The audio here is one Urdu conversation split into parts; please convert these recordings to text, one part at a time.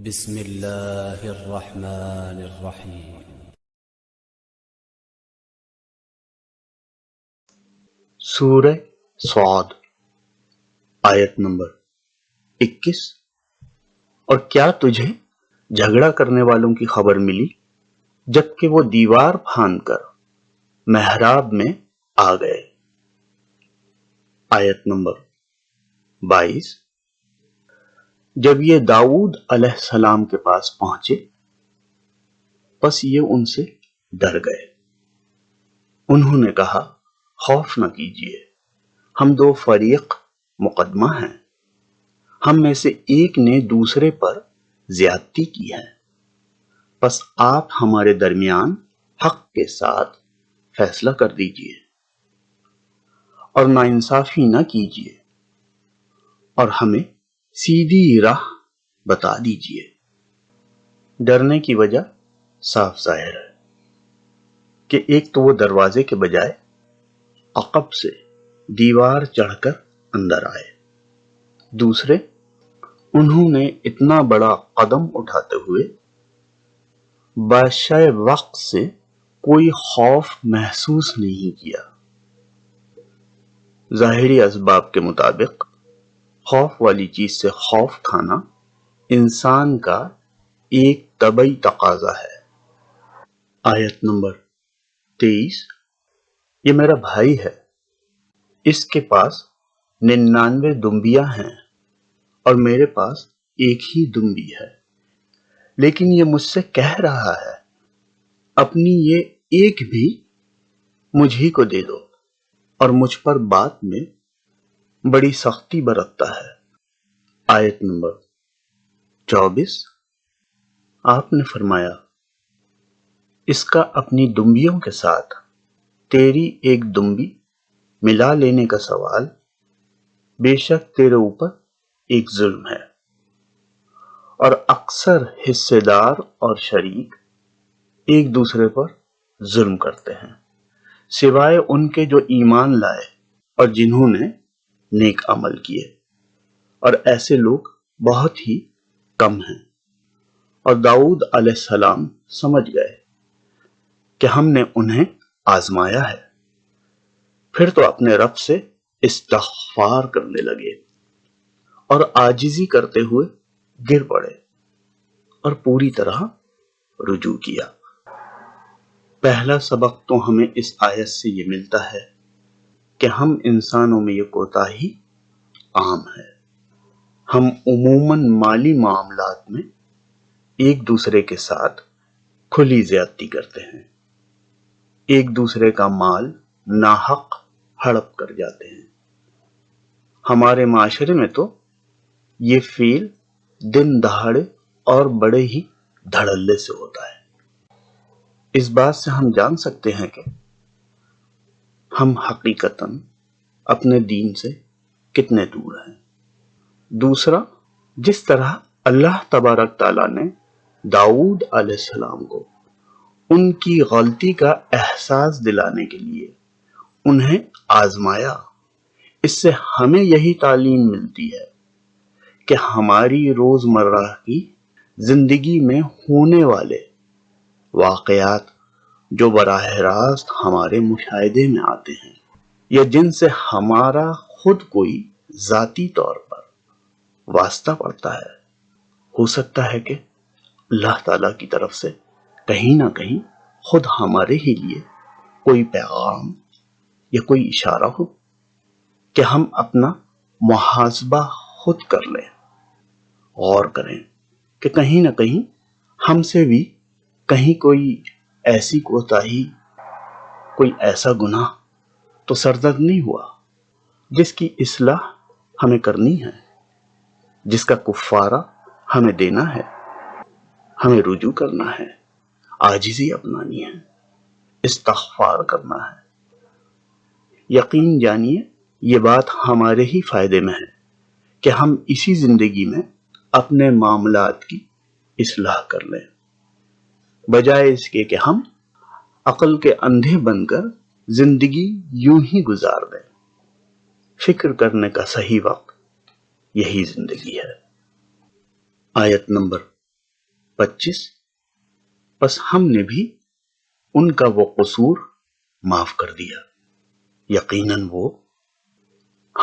بسم اللہ الرحمن الرحیم۔ سورہ صاد آیت نمبر 21۔ اور کیا تجھے جھگڑا کرنے والوں کی خبر ملی جبکہ وہ دیوار پھاند کر محراب میں آ گئے؟ آیت نمبر 22۔ جب یہ داؤد علیہ السلام کے پاس پہنچے پس یہ ان سے ڈر گئے۔ انہوں نے کہا خوف نہ کیجیے، ہم دو فریق مقدمہ ہیں، ہم میں سے ایک نے دوسرے پر زیادتی کی ہے، پس آپ ہمارے درمیان حق کے ساتھ فیصلہ کر دیجیے اور ناانصافی نہ کیجیے اور ہمیں سیدھی راہ بتا دیجیے۔ ڈرنے کی وجہ صاف ظاہر ہے کہ ایک تو وہ دروازے کے بجائے عقب سے دیوار چڑھ کر اندر آئے، دوسرے انہوں نے اتنا بڑا قدم اٹھاتے ہوئے بادشاہ وقت سے کوئی خوف محسوس نہیں کیا۔ ظاہری اسباب کے مطابق خوف والی چیز سے خوف کھانا انسان کا ایک طبعی تقاضا ہے۔ آیت نمبر 23۔ یہ میرا بھائی ہے، اس کے پاس 99 دمبیاں ہیں اور میرے پاس ایک ہی دمبی ہے، لیکن یہ مجھ سے کہہ رہا ہے اپنی یہ ایک بھی مجھ ہی کو دے دو، اور مجھ پر بات میں بڑی سختی برتتا ہے۔ آیت نمبر 24۔ آپ نے فرمایا اس کا اپنی دمبیوں کے ساتھ تیری ایک دمبی ملا لینے کا سوال بے شک تیرے اوپر ایک ظلم ہے، اور اکثر حصے دار اور شریک ایک دوسرے پر ظلم کرتے ہیں سوائے ان کے جو ایمان لائے اور جنہوں نے نیک عمل کیے، اور ایسے لوگ بہت ہی کم ہیں۔ اور داؤد علیہ السلام سمجھ گئے کہ ہم نے انہیں آزمایا ہے، پھر تو اپنے رب سے استغفار کرنے لگے اور عاجزی کرتے ہوئے گر پڑے اور پوری طرح رجوع کیا۔ پہلا سبق تو ہمیں اس آیت سے یہ ملتا ہے کہ ہم انسانوں میں یہ کوتاہی عام ہے۔ ہم عموماً مالی معاملات میں ایک دوسرے کے ساتھ کھلی زیادتی کرتے ہیں، ایک دوسرے کا مال ناحق ہڑپ کر جاتے ہیں۔ ہمارے معاشرے میں تو یہ فعل دن دہاڑے اور بڑے ہی دھڑلے سے ہوتا ہے۔ اس بات سے ہم جان سکتے ہیں کہ ہم حقیقتاً اپنے دین سے کتنے دور ہیں۔ دوسرا، جس طرح اللہ تبارک تعالیٰ نے داؤد علیہ السلام کو ان کی غلطی کا احساس دلانے کے لیے انہیں آزمایا، اس سے ہمیں یہی تعلیم ملتی ہے کہ ہماری روزمرہ کی زندگی میں ہونے والے واقعات جو براہ راست ہمارے مشاہدے میں آتے ہیں یا جن سے ہمارا خود کوئی ذاتی طور پر واسطہ پڑتا ہے، ہو سکتا ہے کہ اللہ تعالیٰ کی طرف سے کہیں نہ کہیں خود ہمارے ہی لیے کوئی پیغام یا کوئی اشارہ ہو کہ ہم اپنا محاسبہ خود کر لیں، غور کریں کہ کہیں نہ کہیں ہم سے بھی کہیں کوئی ایسی کوتاہی، کوئی ایسا گناہ تو سرزد نہیں ہوا جس کی اصلاح ہمیں کرنی ہے، جس کا کفارہ ہمیں دینا ہے، ہمیں رجوع کرنا ہے، عاجزی اپنانی ہے، استغفار کرنا ہے۔ یقین جانیے یہ بات ہمارے ہی فائدے میں ہے کہ ہم اسی زندگی میں اپنے معاملات کی اصلاح کر لیں، بجائے اس کے کہ ہم عقل کے اندھے بن کر زندگی یوں ہی گزار دیں۔ فکر کرنے کا صحیح وقت یہی زندگی ہے۔ آیت نمبر 25 بس ہم نے بھی ان کا وہ قصور معاف کر دیا، یقیناً وہ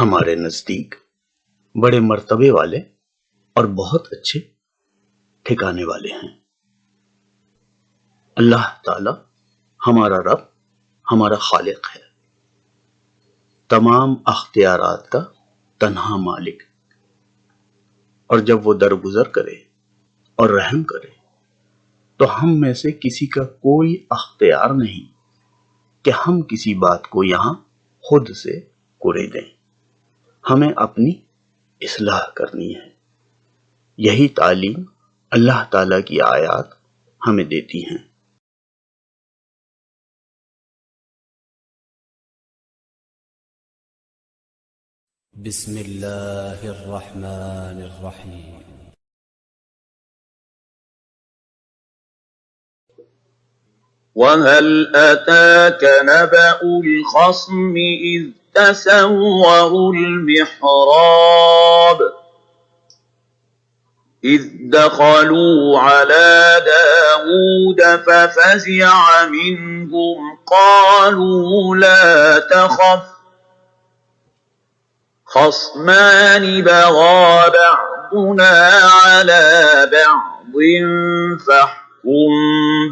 ہمارے نزدیک بڑے مرتبے والے اور بہت اچھے ٹھکانے والے ہیں۔ اللہ تعالی ہمارا رب، ہمارا خالق ہے، تمام اختیارات کا تنہا مالک، اور جب وہ درگزر کرے اور رحم کرے تو ہم میں سے کسی کا کوئی اختیار نہیں کہ ہم کسی بات کو یہاں خود سے کرے دیں۔ ہمیں اپنی اصلاح کرنی ہے۔ یہی تعلیم اللہ تعالیٰ کی آیات ہمیں دیتی ہیں۔ بسم اللہ الرحمن الرحیم۔ وَهَلْ أَتَاكَ نَبَأُ الْخَصْمِ إِذْ تَسَوَّرُوا الْمِحْرَابَ إِذْ دَخَلُوا عَلَى دَاوُودَ فَفَزِعَ مِنْهُمْ قَالُوا لَا تَخَفْ خَصْمَانِ بَغَىٰ بَعْضُنَا عَلَىٰ بَعْضٍ فَاحْكُم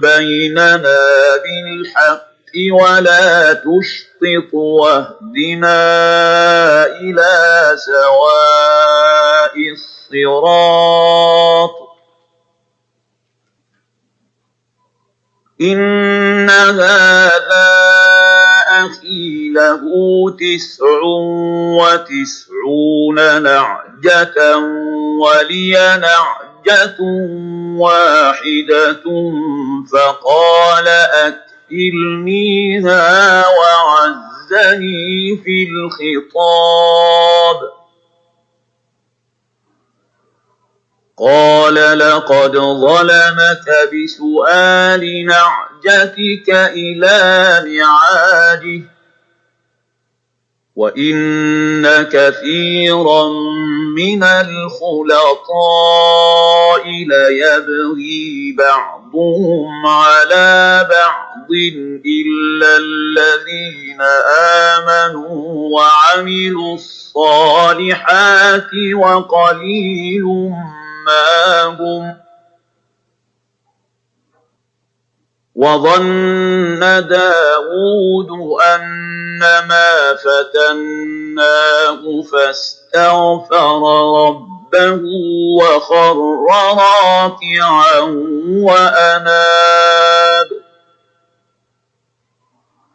بَيْنَنَا بِالْحَقِّ وَلَا تُشْطِطْ وَاهْدِنَا إِلَىٰ سَوَاءِ الصِّرَاطِ إِنَّ هَٰذَا أَخِي لَهُ 99 نَعْجَةً وَلِيَ نَعْجَةٌ وَاحِدَةٌ فَقَالَ أَكْفِلْنِيهَا وَعَزَّنِي فِي الْخِطَابِ قال لقد ظلمك بسؤال نعجتك إلى نعاجه وإن كثيرا من الخلطاء ليبغي بعضهم على بعض إلا الذين آمنوا وعملوا الصالحات وقليل ما هم وظن داود أنما فتناه فاستغفر ربه وخر راكعا وأناب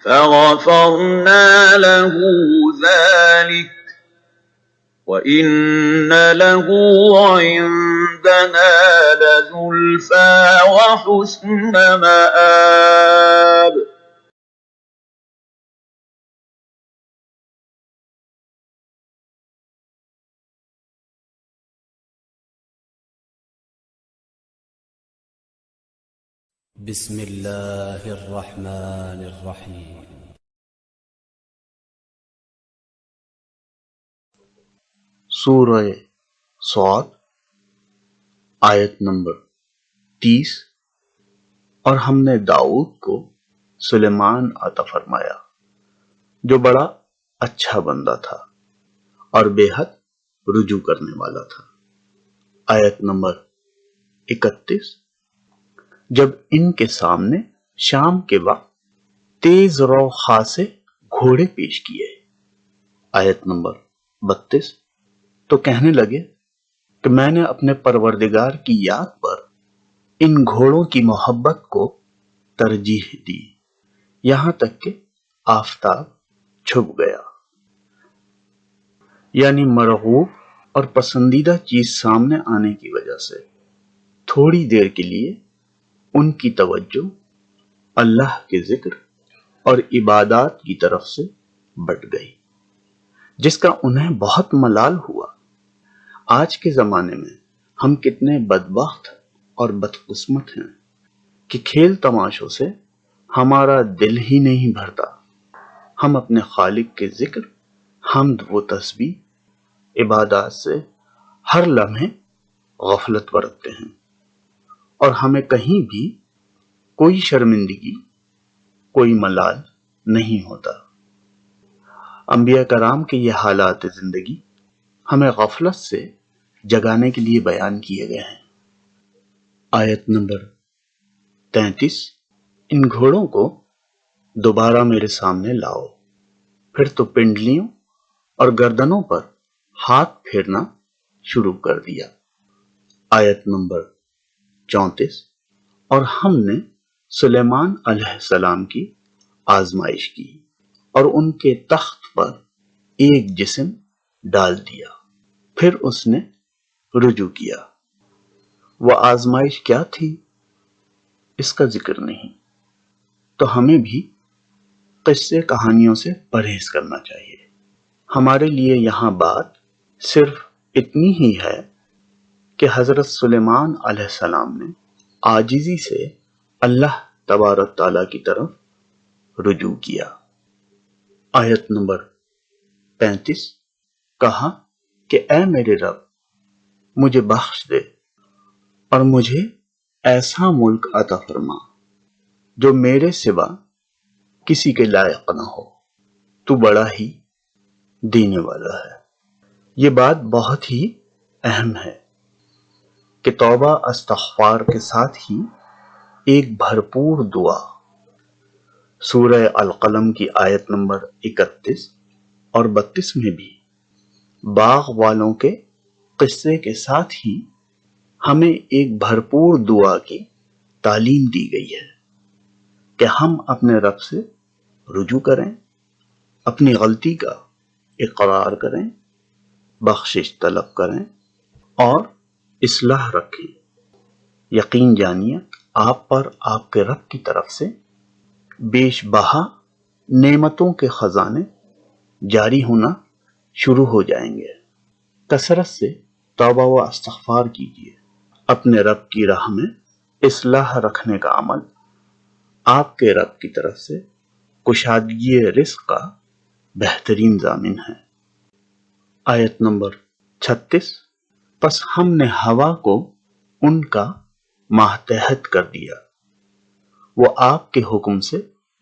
فغفرنا له ذلك وَإِنَّ لَهُ عِندَنَا لَزُلْفَىٰ وَحُسْنَ مَآبٍ۔ بسم اللہ الرحمن الرحیم۔ سورہ صاد آیت نمبر 30۔ اور ہم نے داؤد کو سلیمان عطا فرمایا جو بڑا اچھا بندہ تھا اور بے حد رجوع کرنے والا تھا۔ آیت نمبر 31۔ جب ان کے سامنے شام کے وقت تیز رو خاصے گھوڑے پیش کیے۔ آیت نمبر 32۔ تو کہنے لگے کہ میں نے اپنے پروردگار کی یاد پر ان گھوڑوں کی محبت کو ترجیح دی، یہاں تک کہ آفتاب چھپ گیا۔ یعنی مرغوب اور پسندیدہ چیز سامنے آنے کی وجہ سے تھوڑی دیر کے لیے ان کی توجہ اللہ کے ذکر اور عبادات کی طرف سے بٹ گئی، جس کا انہیں بہت ملال ہوا۔ آج کے زمانے میں ہم کتنے بدبخت اور بدقسمت ہیں کہ کھیل تماشوں سے ہمارا دل ہی نہیں بھرتا۔ ہم اپنے خالق کے ذکر، حمد و تسبیح، عبادات سے ہر لمحے غفلت برتتے ہیں۔ اور ہمیں کہیں بھی کوئی شرمندگی، کوئی ملال نہیں ہوتا۔ انبیاء کرام کے یہ حالات زندگی ہمیں غفلت سے جگانے کے لیے بیان کیے گئے ہیں۔ آیت نمبر 33، ان گھوڑوں کو دوبارہ میرے سامنے لاؤ، پھر تو پنڈلیوں اور گردنوں پر ہاتھ پھیرنا شروع کر دیا۔ آیت نمبر 34، اور ہم نے سلیمان علیہ السلام کی آزمائش کی اور ان کے تخت پر ایک جسم ڈال دیا، پھر اس نے رجوع کیا۔ وہ آزمائش کیا تھی اس کا ذکر نہیں، تو ہمیں بھی قصے کہانیوں سے پرہیز کرنا چاہیے۔ ہمارے لیے یہاں بات صرف اتنی ہی ہے کہ حضرت سلیمان علیہ السلام نے عاجزی سے اللہ تبارک تعالیٰ کی طرف رجوع کیا۔ آیت نمبر 35، کہا کہ اے میرے رب، مجھے بخش دے اور مجھے ایسا ملک عطا فرما جو میرے سوا کسی کے لائق نہ ہو، تو بڑا ہی دینے والا ہے۔ یہ بات بہت ہی اہم ہے کہ توبہ استغفار کے ساتھ ہی ایک بھرپور دعا سورہ القلم کی آیت نمبر 31 اور 32 میں بھی باغ والوں کے قصے کے ساتھ ہی ہمیں ایک بھرپور دعا کی تعلیم دی گئی ہے کہ ہم اپنے رب سے رجوع کریں، اپنی غلطی کا اقرار کریں، بخشش طلب کریں اور اصلاح رکھیں۔ یقین جانیے آپ پر آپ کے رب کی طرف سے بیش بہا نعمتوں کے خزانے جاری ہونا شروع ہو جائیں گے۔ کثرت سے توبہ و استغفار کیجیے۔ اپنے رب کی راہ میں اصلاح رکھنے کا عمل آپ کے رب کی طرف سے کشادگی رزق کا بہترین ضامن ہے۔ آیت نمبر 36، پس ہم نے ہوا کو ان کا ماتحت کر دیا، وہ آپ کے حکم سے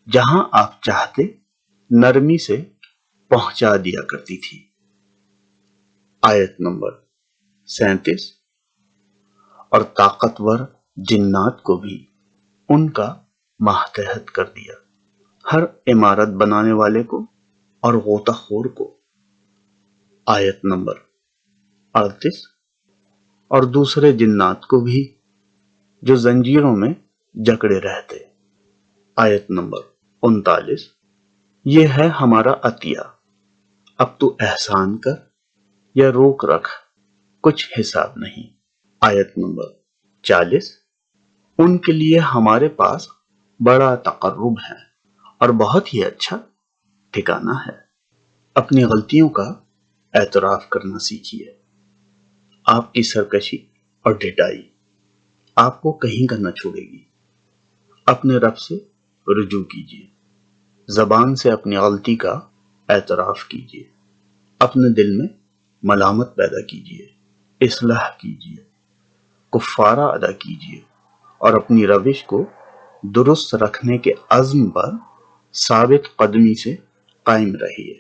جہاں آپ چاہتے نرمی سے پہنچا دیا کرتی تھی۔ آیت نمبر 37، اور طاقتور جنات کو بھی ان کا ماتحت کر دیا، ہر عمارت بنانے والے کو اور غوطہ خور کو۔ آیت نمبر 38، اور دوسرے جنات کو بھی جو زنجیروں میں جکڑے رہتے۔ آیت نمبر 39، یہ ہے ہمارا عطیہ، اب تو احسان کر یا روک رکھ، کچھ حساب نہیں۔ آیت نمبر 40، ان کے لیے ہمارے پاس بڑا تقرب ہے اور بہت ہی اچھا ٹھکانہ ہے۔ اپنی غلطیوں کا اعتراف کرنا سیکھیے۔ آپ کی سرکشی اور ڈھٹائی آپ کو کہیں کا نہ چھوڑے گی۔ اپنے رب سے رجوع کیجیے، زبان سے اپنی غلطی کا اعتراف کیجیے، اپنے دل میں ملامت پیدا کیجیے، اصلاح کیجیے، کفارہ ادا کیجیے اور اپنی روش کو درست رکھنے کے عزم پر ثابت قدمی سے قائم رہیے۔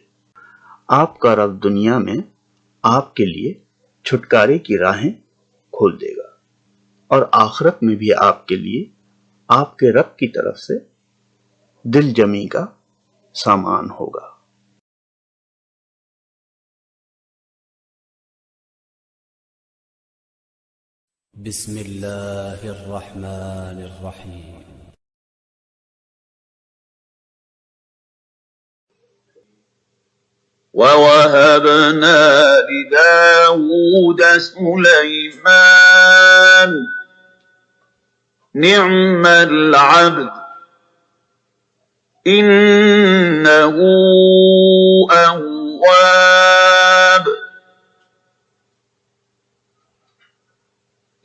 آپ کا رب دنیا میں آپ کے لیے چھٹکارے کی راہیں کھول دے گا اور آخرت میں بھی آپ کے لیے آپ کے رب کی طرف سے دل جمی کا سامان ہوگا۔ بسم اللہ الرحمن الرحیم۔ وَوَهَبْنَا لِدَاوُودَ سُلَيْمَانَ نِعْمَ الْعَبْدُ إِنَّهُ أَوَّابٌ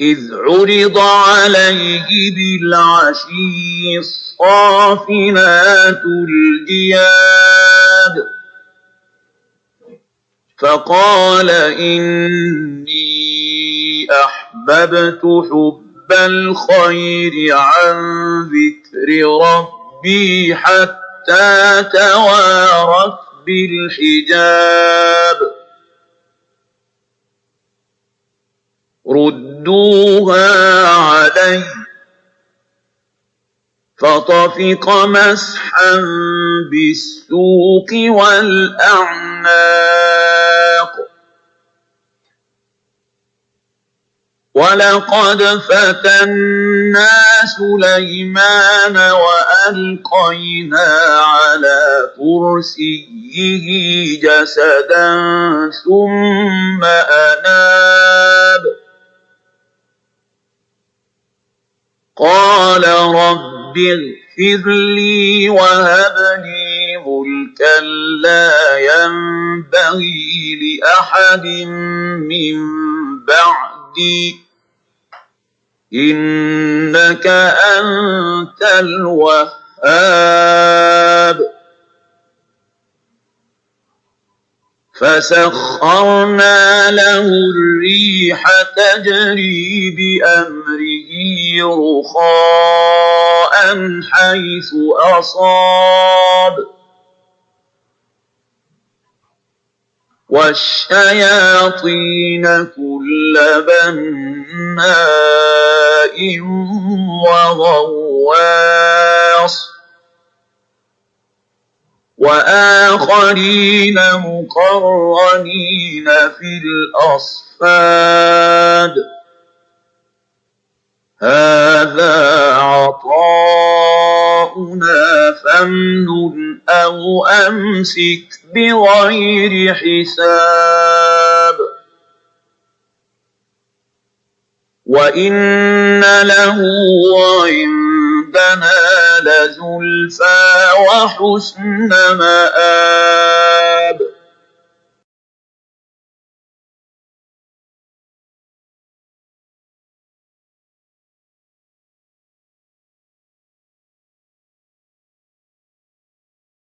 إِذْ عُرِضَ عَلَيْهِ بِالْعَشِيِّ الصَّافِنَاتُ الْجِيَادُ فقال إني أحببت حب حب الخير عن ذكر ربي حتى توارت بالحجاب ردوها علي فطفق مسحا بالسوق والأعناق ولقد فتنا سليمان وألقينا على كرسيه جسدا ثم أناب قال رب اغفر لي وهب لي ملكا لا ينبغي لأحد من بعدي إنك أنت الوهاب فسخرنا له الريح تجري بأمره رخاء حيث أصاب والشياطين كل بناء وغواص وآخرين مقرنين في الأصفاد هذا عطاؤنا فامنن أو أمسك بغير حساب وإن له عندنا لزلفى وحسن مآب